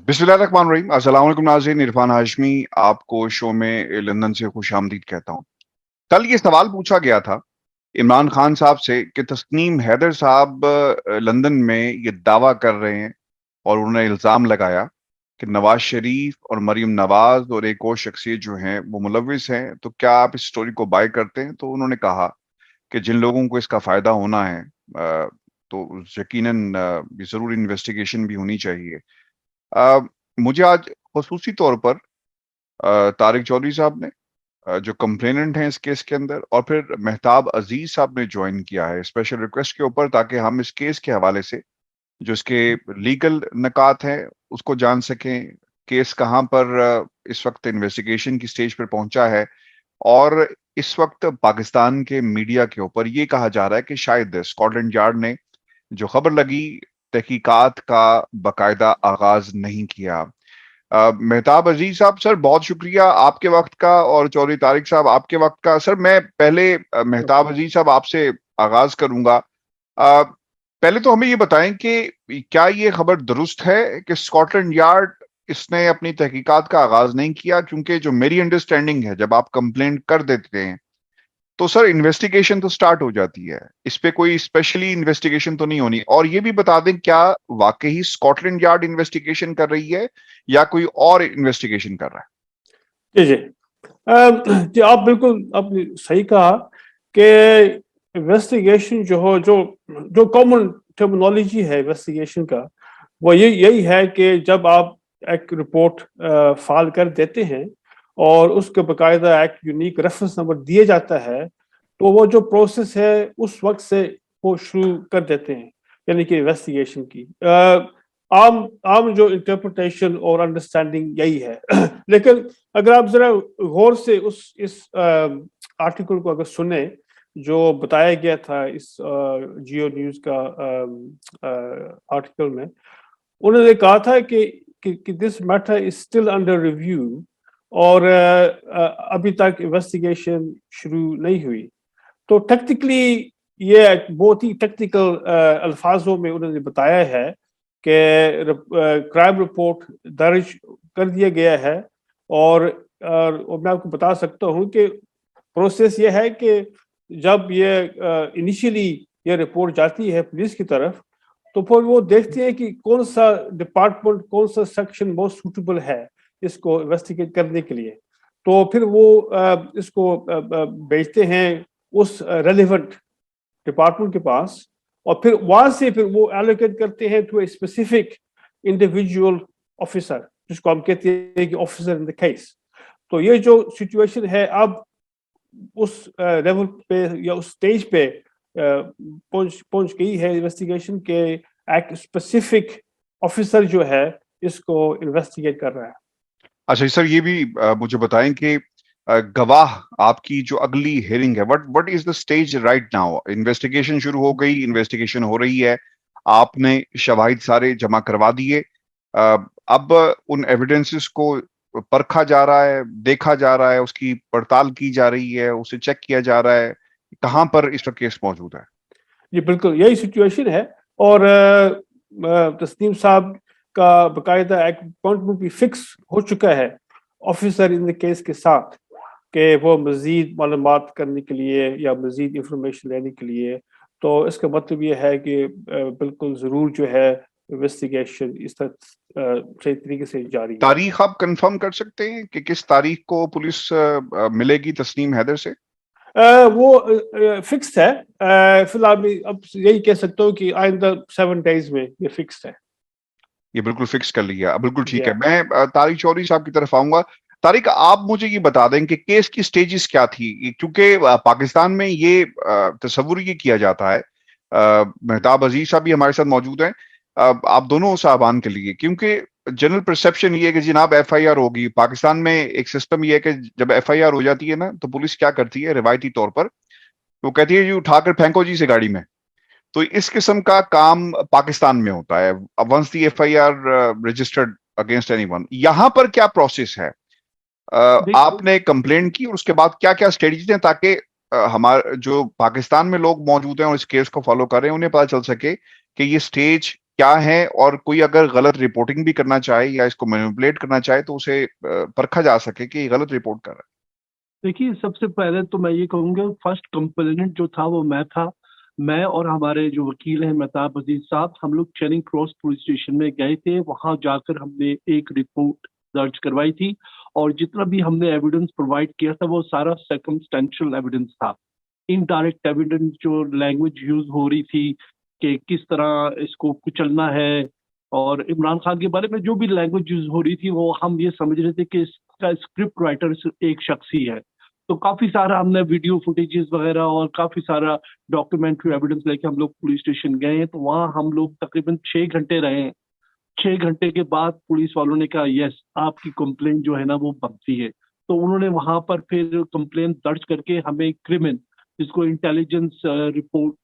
بسم اللہ الرحمن الرحیم، السلام علیکم ناظرین، عرفان ہاشمی آپ کو شو میں لندن سے خوش آمدید کہتا ہوں۔ کل یہ سوال پوچھا گیا تھا عمران خان صاحب سے کہ تسنیم حیدر صاحب لندن میں یہ دعویٰ کر رہے ہیں اور انہوں نے الزام لگایا کہ نواز شریف اور مریم نواز اور ایک اور شخصیت جو ہیں وہ ملوث ہیں، تو کیا آپ اس سٹوری کو بائی کرتے ہیں؟ تو انہوں نے کہا کہ جن لوگوں کو اس کا فائدہ ہونا ہے تو یقیناً یہ ضرور انویسٹیگیشن بھی ہونی چاہیے۔ آ، مجھے آج خصوصی طور پر طارق چودھری صاحب نے جو کمپلیننٹ ہیں اس کیس کے اندر، اور پھر مہتاب عزیز صاحب نے جوائن کیا ہے اسپیشل ریکویسٹ کے اوپر، تاکہ ہم اس کیس کے حوالے سے جو اس کے لیگل نکات ہیں اس کو جان سکیں، کیس کہاں پر اس وقت انویسٹیگیشن کی سٹیج پر پہنچا ہے، اور اس وقت پاکستان کے میڈیا کے اوپر یہ کہا جا رہا ہے کہ شاید اسکاٹ لینڈ یارڈ نے جو خبر لگی تحقیقات کا باقاعدہ آغاز نہیں کیا۔ مہتاب عزیز صاحب، سر بہت شکریہ آپ کے وقت کا، اور چودھری طارق صاحب آپ کے وقت کا۔ سر میں پہلے مہتاب عزیز صاحب آپ سے آغاز کروں گا۔ آ، پہلے تو ہمیں یہ بتائیں کہ کیا یہ خبر درست ہے کہ اسکاٹ لینڈ یارڈ اس نے اپنی تحقیقات کا آغاز نہیں کیا؟ کیونکہ جو میری انڈرسٹینڈنگ ہے، جب آپ کمپلینٹ کر دیتے ہیں تو سر انویسٹیگیشن تو سٹارٹ ہو جاتی ہے، اس پہ کوئی اسپیشلی انویسٹیگیشن تو نہیں ہونی؟ اور یہ بھی بتا دیں کیا واقعی اسکاٹ لینڈ یارڈ انویسٹیگیشن کر رہی ہے یا کوئی اور انویسٹیگیشن کر رہا ہے؟ جی جی جی آپ بالکل آپ نے صحیح کہا کہ انویسٹیگیشن جو ہو جو کامن ٹرمنالوجی ہے انویسٹیگیشن کا، وہ یہی ہے کہ جب آپ ایک رپورٹ فائل کر دیتے ہیں اور اس کے باقاعدہ ایک یونیک ریفرنس نمبر دیا جاتا ہے، تو وہ جو پروسیس ہے اس وقت سے وہ شروع کر دیتے ہیں، یعنی کہ انویسٹیگیشن کی عام جو انٹرپریٹیشن اور انڈرسٹینڈنگ یہی ہے۔ لیکن اگر آپ ذرا غور سے اس آرٹیکل کو اگر سنیں جو بتایا گیا تھا اس جیو نیوز کا آرٹیکل میں، انہوں نے کہا تھا کہ this matter is still under review, اور ابھی تک انویسٹیگیشن شروع نہیں ہوئی۔ تو ٹیکنیکلی یہ بہت ہی ٹیکنیکل الفاظوں میں انہوں نے بتایا ہے کہ کرائم رپورٹ درج کر دیا گیا ہے، اور میں آپ کو بتا سکتا ہوں کہ پروسیس یہ ہے کہ جب یہ انیشیلی یہ رپورٹ جاتی ہے پولیس کی طرف، تو پھر وہ دیکھتے ہیں کہ کون سا ڈپارٹمنٹ، کون سا سیکشن بہت سوٹیبل ہے اس کو انویسٹیگیٹ کرنے کے لیے، تو پھر وہ اس کو بھیجتے ہیں اس ریلیونٹ ڈپارٹمنٹ کے پاس، اور پھر وہاں سے پھر وہ ایلوکیٹ کرتے ہیں to a specific individual officer, جس کو ہم کہتے ہیں کہ آفیسر ان دا کیس۔ تو یہ جو سچویشن ہے اب اس لیول پہ یا اس سٹیج پہ پہنچ گئی ہے انویسٹیگیشن کے ایک اسپیسیفک آفیسر جو ہے اس کو انویسٹیگیٹ کر رہا ہے۔ اچھا سر، یہ بھی مجھے بتائیں کہ گواہ آپ کی جو اگلی ہیئرنگ ہے، what is the stage right now? Investigation شروع ہو گئی، انویسٹیگیشن ہو رہی ہے، آپ نے شواہد سارے جمع کروا دیے، اب ان ایویڈنسز کو پرکھا جا رہا ہے، دیکھا جا رہا ہے، اس کی پڑتال کی جا رہی ہے، اسے چیک کیا جا رہا ہے، کہاں پر اس کا کیس موجود ہے؟ جی بالکل یہی سچویشن ہے، اور تسنیم صاحب کا باقاعدہ ایک اپائنٹمنٹ بھی فکس ہو چکا ہے آفیسر ان کیس کے ساتھ، کہ وہ مزید معلومات کرنے کے لیے یا مزید انفارمیشن لینے کے لیے۔ تو اس کا مطلب یہ ہے کہ بالکل ضرور جو ہے انویسٹیگیشن اس طرح صحیح طریقے سے جاری ہے۔ تاریخ آپ کنفرم کر سکتے ہیں کہ کس تاریخ کو پولیس ملے گی تسنیم حیدر سے؟ وہ فکسڈ ہے، فی الحال میں اب یہی کہہ سکتا ہوں کہ آئندہ 7 days میں یہ فکسڈ ہے۔ یہ بالکل فکس کر لیا، بالکل ٹھیک ہے۔ میں طارق چودھری صاحب کی طرف آؤں گا۔ طارق، آپ مجھے یہ بتا دیں کہ کیس کی سٹیجز کیا تھی، کیونکہ پاکستان میں یہ تصور یہ کیا جاتا ہے، مہتاب عزیز صاحب بھی ہمارے ساتھ موجود ہیں، آپ دونوں صاحبان کے لیے، کیونکہ جنرل پرسیپشن یہ ہے کہ جناب ایف آئی آر ہوگی۔ پاکستان میں ایک سسٹم یہ ہے کہ جب ایف آئی آر ہو جاتی ہے نا، تو پولیس کیا کرتی ہے روایتی طور پر، وہ کہتی ہے جی اٹھا کر پھینکو جی سے گاڑی میں۔ تو اس قسم کا کام پاکستان میں ہوتا ہے، once the F I R registered against anyone. یہاں پر کیا پروسیس ہے؟ آپ نے کمپلین کی اور اس کے بعد کیا کیا اسٹریٹجیز ہیں، تاکہ ہمارے جو پاکستان میں لوگ موجود ہیں اور اس کیس کو فالو کر رہے ہیں انہیں پتا چل سکے کہ یہ سٹیج کیا ہے, اور کوئی اگر غلط رپورٹنگ بھی کرنا چاہے یا اس کو مینیپولیٹ کرنا چاہے تو اسے پرکھا جا سکے کہ یہ غلط رپورٹ کر رہا دیکھیے سب سے پہلے تو میں یہ کہوں گا فرسٹ کمپلینٹ جو تھا وہ میں تھا. میں اور ہمارے جو وکیل ہیں مہتاب عزیز صاحب, ہم لوگ چیننگ کراس پولیس اسٹیشن میں گئے تھے. وہاں جا کر ہم نے ایک رپورٹ درج کروائی تھی, اور جتنا بھی ہم نے ایویڈنس پرووائڈ کیا تھا وہ سارا سرکمسٹینشل ایویڈنس تھا. انڈائریکٹ ایویڈنس جو لینگویج یوز ہو رہی تھی کہ کس طرح اس کو کچلنا ہے, اور عمران خان کے بارے میں جو بھی لینگویج یوز ہو رہی تھی وہ ہم یہ سمجھ رہے تھے کہ اس کا اسکرپٹ رائٹر ایک شخص ہی ہے. تو کافی سارا ہم نے ویڈیو فوٹیجز وغیرہ اور کافی سارا ڈاکیومنٹری ایویڈنس لے کے ہم لوگ پولیس اسٹیشن گئے ہیں. تو وہاں ہم لوگ تقریباً 6 گھنٹے رہے ہیں. 6 گھنٹے کے بعد پولیس والوں نے کہا یس آپ کی کمپلین جو ہے نا وہ بنتی ہے. تو انہوں نے وہاں پر پھر کمپلین درج کر کے ہمیں کرمن, جس کو انٹیلیجنس رپورٹ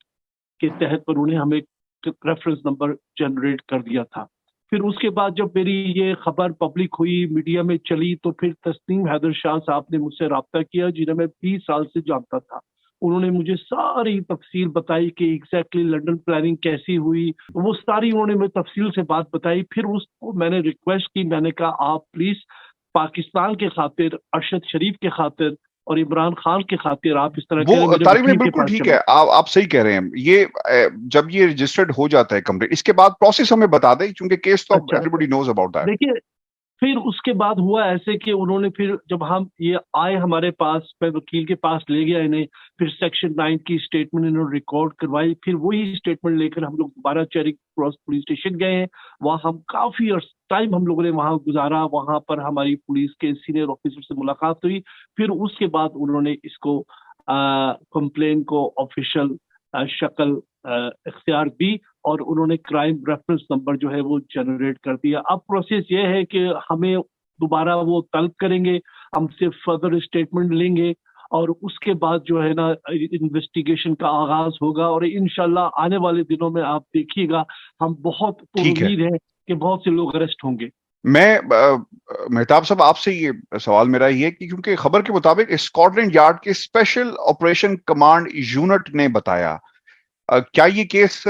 کے تحت پر انہیں ہمیں ریفرنس نمبر جنریٹ کر دیا تھا. پھر اس کے بعد جب میری یہ خبر پبلک ہوئی, میڈیا میں چلی, تو پھر تسنیم حیدر شاہ صاحب نے مجھ سے رابطہ کیا جنہیں میں 20 سال سے جانتا تھا. انہوں نے مجھے ساری تفصیل بتائی کہ ایگزیکٹلی لنڈن پلاننگ کیسی ہوئی, وہ ساری انہوں نے میں تفصیل سے بات بتائی. پھر اس کو میں نے ریکویسٹ کی, میں نے کہا آپ پلیز پاکستان کے خاطر, ارشد شریف کے خاطر اور عمران خان کے خاطر آپ اس طرح کریں, وہ میرے طارق بھائی وکیل کے بالکل پاس ٹھیک چلیں. ہے, آپ صحیح کہہ رہے ہیں. یہ جب یہ رجسٹرڈ ہو جاتا ہے کمپلیٹ, اس کے بعد پروسیس ہمیں بتا دیں, کیونکہ کیس تو اچھا everybody knows about that. دیکھیے پھر اس کے بعد ہوا ایسے کہ انہوں نے پھر جب ہم یہ آئے ہمارے پاس, میں وکیل کے پاس لے گیا انہیں, پھر سیکشن 9 کی اسٹیٹمنٹ انہوں نے ریکارڈ کروائی. پھر وہی اسٹیٹمنٹ لے کر ہم لوگ دوبارہ چیرنگ کراس پولیس اسٹیشن گئے ہیں. وہاں ہم کافی ٹائم ہم لوگوں نے وہاں گزارا. وہاں پر ہماری پولیس کے سینئر آفیسر سے ملاقات ہوئی. پھر اس کے بعد انہوں نے اس کو کمپلین کو آفیشیل شکل اختیار دی, اور انہوں نے کرائم ریفرنس نمبر جو ہے وہ جنریٹ کر دیا. اب پروسیس یہ ہے کہ ہمیں دوبارہ وہ طلب کریں گے, ہم سے فردر اسٹیٹمنٹ لیں گے, اور اس کے بعد جو ہے نا انویسٹیگیشن کا آغاز ہوگا. اور انشاءاللہ آنے والے دنوں میں آپ دیکھیے گا ہم بہت ٹھیک ہے, امید ہے کہ بہت سے لوگ اریسٹ ہوں گے. میں مہتاب صاحب آپ سے یہ سوال میرا یہ ہے کہ کیونکہ خبر کے مطابق اسکاٹ یارڈ کے اسپیشل آپریشن کمانڈ یونٹ نے بتایا, کیا یہ کیس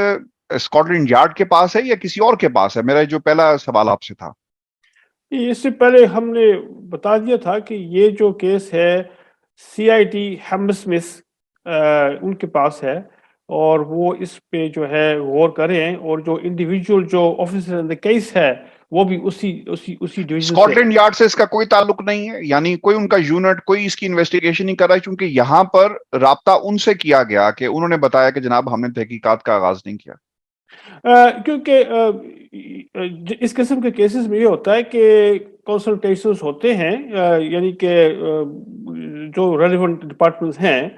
اسکاٹ یارڈ کے پاس ہے یا کسی اور کے پاس ہے؟ میرا جو پہلا سوال آپ سے تھا. اس سے پہلے ہم نے بتا دیا تھا کہ یہ جو کیس ہے سی آئی ٹی ہیمسمتھ ان کے پاس ہے, اور وہ اس پہ جو ہے غور کریں, اور جو انڈیویجول جو آفیسر کیس ہے وہ بھی اسی ڈویژن سے. اسکاٹ لینڈ یارڈ سے اس کا کوئی تعلق نہیں ہے, یعنی کوئی ان کا یونٹ, کوئی اس کی انویسٹیگیشن نہیں کر رہا ہے؟ کیونکہ یہاں پر رابطہ ان سے کیا گیا کہ انہوں نے بتایا کہ جناب ہم نے تحقیقات کا آغاز نہیں کیا. کیونکہ اس قسم کے کیسز میں یہ ہوتا ہے کہ کنسلٹیشنز ہوتے ہیں, یعنی کہ جو ریلیونٹ ڈپارٹمنٹس ہیں,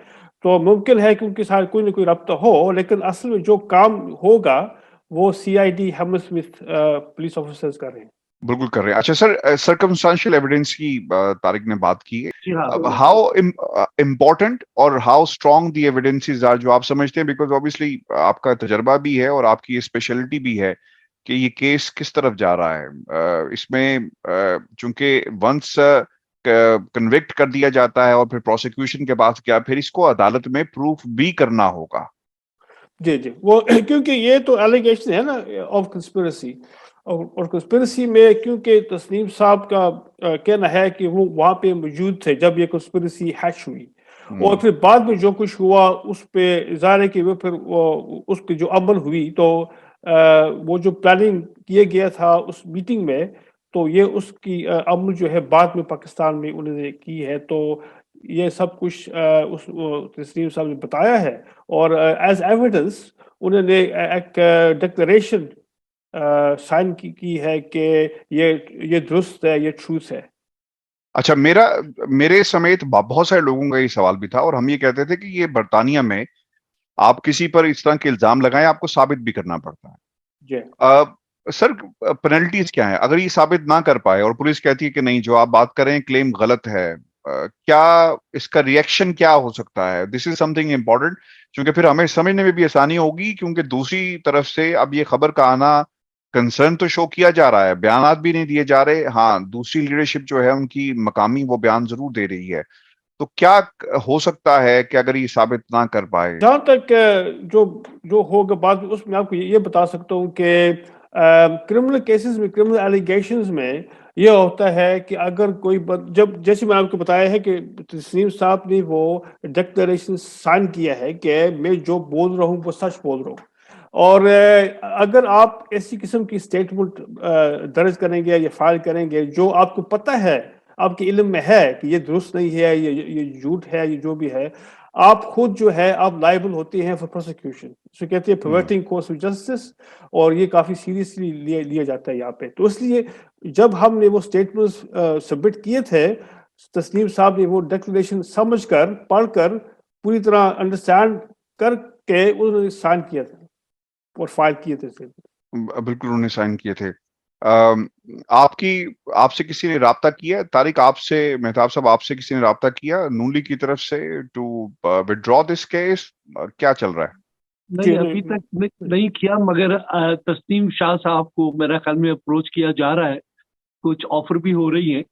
تو ممکن ہے کہ ان کے ساتھ کوئی نہ کوئی رابطہ ہو, لیکن اصل میں جو کام ہوگا وہ سی آئی ڈی ہیمسمتھ پولیس آفیسرز کر رہے ہیں. بالکل کر رہے ہیں. اچھا سر, سرکمسٹانشیل ایویڈنس کی طارق نے بات کی ہے. جی ہاں, ہاؤ امپورٹنٹ اور how strong the evidences are, جو آپ سمجھتے ہیں, بیکاز obviously آپ کا تجربہ بھی ہے اور آپ کی اسپیشلٹی بھی ہے کہ یہ کیس کس طرف جا رہا ہے. اس میں چونکہ ونس کنوکٹ کر دیا جاتا ہے اور پھر پروسیکیوشن کے بعد کیا, پھر اس کو عدالت میں پروف بھی کرنا ہوگا. جی وہ کیونکہ یہ تو ایلیگیشن ہے نا آف کنسپریسی, اور کنسپریسی میں کیونکہ تسنیم صاحب کا کہنا ہے کہ وہ وہاں پہ موجود تھے جب یہ کنسپریسی ہیچ ہوئی, اور پھر بعد میں جو کچھ ہوا اس پہ ظاہر ہے کہ وہ پھر اس کی جو عمل ہوئی, تو وہ جو پلاننگ کیا گیا تھا اس میٹنگ میں, تو یہ اس کی عمل جو ہے بعد میں پاکستان میں انہوں نے کی ہے. تو یہ سب کچھ اس تسنیم صاحب نے بتایا ہے, اور ایز ایویڈنس انہوں نے ایک ڈکلریشن سائن کی ہے کہ یہ درست ہے, یہ ٹروتھ ہے. اچھا, میرے سمیت بہت سارے لوگوں کا یہ سوال بھی تھا, اور ہم یہ کہتے تھے کہ یہ برطانیہ میں آپ کسی پر اس طرح کے الزام لگائیں آپ کو ثابت بھی کرنا پڑتا ہے. جی سر, پینلٹیز کیا ہیں اگر یہ ثابت نہ کر پائے اور پولیس کہتی ہے کہ نہیں جو آپ بات کریں کلیم غلط ہے, کیا اس کا ریئیکشن کیا ہو سکتا ہے؟ دس از سم تھنگ امپورٹنٹ, کیونکہ پھر ہمیں سمجھنے میں بھی آسانی ہوگی, کیونکہ دوسری طرف سے اب یہ خبر کا آنا کنسرن تو شو کیا جا رہا ہے, بیانات بھی نہیں دیے جا رہے. ہاں, دوسری لیڈرشپ جو ہے ان کی مقامی وہ بیان ضرور دے رہی ہے, تو کیا ہو سکتا ہے کہ اگر یہ ثابت نہ کر پائے؟ جہاں تک جو جو ہوگا بعد میں، اس میں آپ کو یہ بتا سکتا ہوں کہ کرمنل کیسز میں، کرمنل ایلیگیشنز میں یہ ہوتا ہے کہ اگر کوئی جب جیسے میں آپ کو بتایا ہے کہ تسنیم صاحب نے وہ ڈکلریشن سائن کیا ہے کہ میں جو بول رہا ہوں وہ سچ بول رہا ہوں، اور اگر آپ ایسی قسم کی اسٹیٹمنٹ درج کریں گے یا فائل کریں گے جو آپ کو پتہ ہے، آپ کے علم میں ہے کہ یہ درست نہیں ہے، یہ جھوٹ ہے، یہ جو بھی ہے، آپ خود جو ہے آپ لائبل ہوتے ہیں فار پروسیکیوشن، اسے کہتے ہیں پروورٹنگ کورس آف جسٹس، اور یہ کافی سیریسلی لیا جاتا ہے یہاں پہ۔ تو اس لیے جب ہم نے وہ اسٹیٹمنٹ سبمٹ کیے تھے، تسنیم صاحب نے وہ ڈکلریشن سمجھ کر، پڑھ کر، پوری طرح انڈرسٹینڈ کر کے انہوں نے سائن کیا تھا اور فائل کیے تھے۔ بالکل انہوں نے سائن کیے تھے۔ آپ سے کسی نے رابطہ کیا؟ طارق، آپ سے، مہتاب صاحب، آپ سے کسی نے رابطہ کیا نون لیگ کی طرف سے ٹو withdraw دس کیس؟ کیا چل رہا ہے؟ نہیں ابھی تک نہیں کیا، مگر تسنیم شاہ صاحب کو میرا خیال میں اپروچ کیا جا رہا ہے، کچھ آفر بھی ہو رہی ہیں۔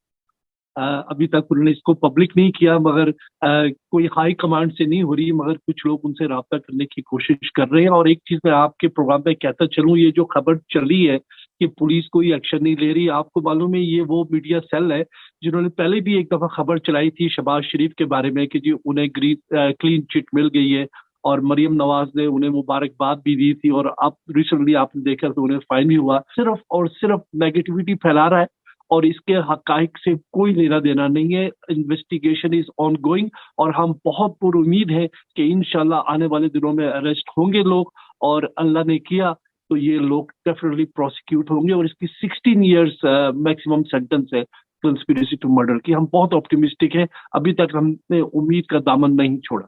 ابھی تک انہوں نے اس کو پبلک نہیں کیا، مگر کوئی ہائی کمانڈ سے نہیں ہو رہی، مگر کچھ لوگ ان سے رابطہ کرنے کی کوشش کر رہے ہیں۔ اور ایک چیز میں آپ کے پروگرام پہ کہتا چلوں، یہ جو خبر چلی ہے کہ پولیس کوئی ایکشن نہیں لے رہی، آپ کو معلوم ہے یہ وہ میڈیا سیل ہے جنہوں نے پہلے بھی ایک دفعہ خبر چلائی تھی شہباز شریف کے بارے میں کہ جی انہیں کلین چٹ مل گئی ہے، اور مریم نواز نے انہیں مبارکباد بھی دی تھی، اور اب ریسنٹلی آپ نے دیکھا تو انہیں فائن بھی ہوا۔ صرف اور صرف نیگیٹیوٹی پھیلا رہا ہے، اور اس کے حقائق سے کوئی لینا دینا نہیں ہے۔ انویسٹیگیشن از آن گوئنگ، اور ہم بہت پر امید ہیں کہ انشاءاللہ آنے والے دنوں میں اریسٹ ہوں گے لوگ، اور اللہ نے کیا تو یہ لوگ ڈیفینیٹلی پروسیکیوٹ ہوں گے، اور اس کی 16 ایئرس میکسیمم سینٹنس ہے کنسپیریسی ٹو مرڈر کی۔ ہم بہت آپٹیمسٹک ہیں، ابھی تک ہم نے امید کا دامن نہیں چھوڑا۔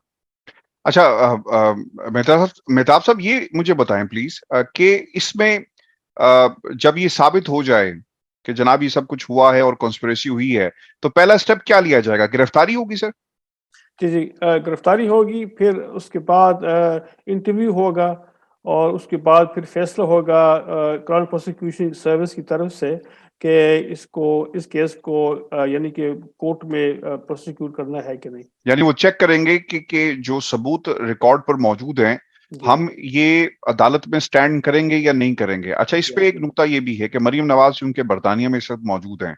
اچھا، مہتاب صاحب، یہ مجھے بتائیں پلیز کہ اس میں جب یہ ثابت ہو جائے کہ جناب یہ سب کچھ ہوا ہے اور کنسپریسی ہوئی ہے، تو پہلا سٹیپ کیا لیا جائے گا؟ گرفتاری ہوگی سر؟ جی، گرفتاری ہوگی، پھر اس کے بعد انٹرویو ہوگا، اور اس کے بعد پھر فیصلہ ہوگا کراؤن پروسیکیوشن سروس کی طرف سے کہ اس کیس کو یعنی کہ کورٹ میں پروسیکیوٹ کرنا ہے کہ نہیں۔ یعنی وہ چیک کریں گے کہ جو ثبوت ریکارڈ پر موجود ہیں، جی ہم یہ عدالت میں سٹینڈ کریں گے یا نہیں کریں گے۔ اچھا، اس پہ ایک نکتہ یہ بھی ہے کہ مریم نواز چونکہ برطانیہ میں اس وقت موجود ہیں،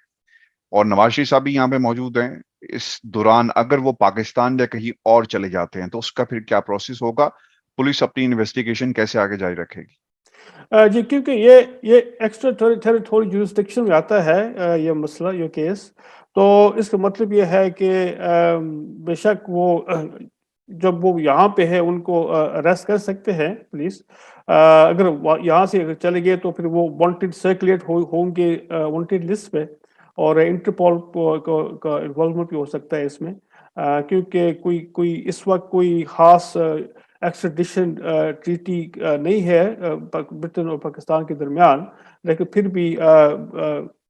اور نواز شریف صاحب بھی یہاں پہ موجود ہیں، اس دوران اگر وہ پاکستان یا کہیں اور چلے جاتے ہیں تو اس کا پھر کیا پروسیس ہوگا؟ پولیس اپنی انویسٹیگیشن کیسے آگے جاری رکھے گی؟ جی، کیونکہ یہ ایکسٹرا ٹیریٹوری جورسڈکشن میں آتا ہے یہ مسئلہ، یہ کیس، تو اس کا مطلب یہ ہے کہ بے شک وہ جب وہ یہاں پہ ہے ان کو اریسٹ کر سکتے ہیں پولیس، اگر یہاں سے اگر چلے گئے تو پھر وہ وانٹیڈ سرکولیٹ ہوں گے وانٹیڈ لسٹ پہ، اور انٹرپول کا انوالومنٹ بھی ہو سکتا ہے اس میں، کیونکہ کوئی اس وقت کوئی خاص ایکسٹریڈیشن ٹریٹی نہیں ہے برطن اور پاکستان کے درمیان، لیکن پھر بھی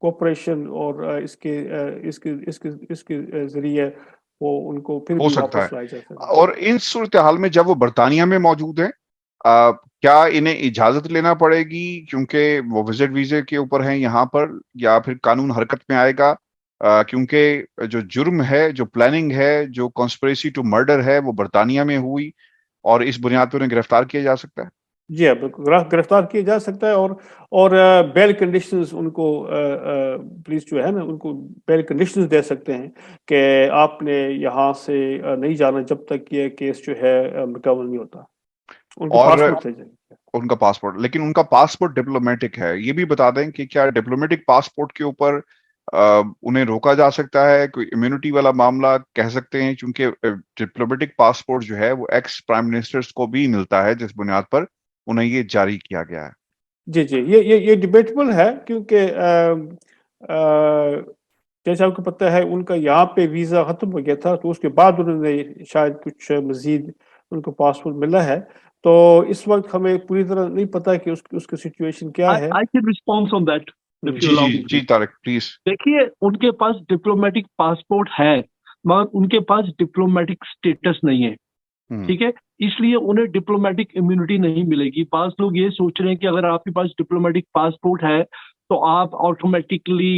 کوپریشن اور اس کے ذریعے وہ ان کو پھر ہو بھی سکتا واپس ہے۔ لایا جا سکتا ہے۔ اور ان صورتحال میں جب وہ برطانیہ میں موجود ہیں، کیا انہیں اجازت لینا پڑے گی کیونکہ وہ وزٹ ویزے کے اوپر ہیں یہاں پر، یا پھر قانون حرکت میں آئے گا؟ کیونکہ جو جرم ہے، جو پلاننگ ہے، جو کنسپریسی ٹو مرڈر ہے، وہ برطانیہ میں ہوئی، اور اس بنیاد پر انہیں گرفتار کیا جا سکتا ہے۔ جی ہاں، بالکل گرفتار کیا جا سکتا ہے، اور بیل کنڈیشنز ان کو پولیس جو ہے نا ان کو بیل کنڈیشنز دے سکتے ہیں کہ آپ نے یہاں سے نہیں جانا جب تک یہ کیس جو ہے مکمل نہیں ہوتا۔ ان کو اور پاسپورٹ دے جائیں گے۔ ان کا پاسپورٹ، لیکن ان کا پاسپورٹ ڈپلومیٹک ہے، یہ بھی بتا دیں کہ کیا ڈپلومیٹک پاسپورٹ کے اوپر انہیں روکا جا سکتا ہے؟ کوئی امیونٹی والا معاملہ کہہ سکتے ہیں؟ چونکہ ڈپلومیٹک پاسپورٹ جو ہے وہ ایکس پرائم منسٹرز کو بھی ملتا ہے، جس بنیاد پر انہیں یہ جاری کیا گیا ہے۔ جی، یہ ڈیبیٹبل ہے، کیونکہ جیسے آپ کو پتہ ہے ان کا یہاں پہ ویزا ختم ہو گیا تھا، تو اس کے بعد انہوں نے شاید کچھ مزید ان کو پاسپورٹ ملا ہے، تو اس وقت ہمیں پوری طرح نہیں پتہ کہ اس کی سچویشن کیا ہے۔ I can respond on that if you جی allow جی me جی، to. طارق پلیز۔ دیکھیے ان کے پاس ڈپلومیٹک پاسپورٹ ہے، مگر ان کے پاس ڈپلومیٹک سٹیٹس نہیں ہے، ٹھیک ہے، اس لیے انہیں ڈپلومیٹک امیونٹی نہیں ملے گی۔ بعض لوگ یہ سوچ رہے ہیں کہ اگر آپ کے پاس ڈپلومیٹک پاسپورٹ ہے تو آپ آٹومیٹکلی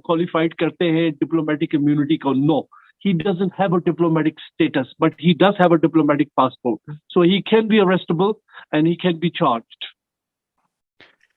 کوالیفائڈ کرتے ہیں ڈپلومیٹک امیونٹی کو۔ نو، he doesn't have a diplomatic status, but he does have a diplomatic passport. So he can be arrestable and he can be charged.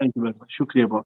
Thank you very much. Shukriya.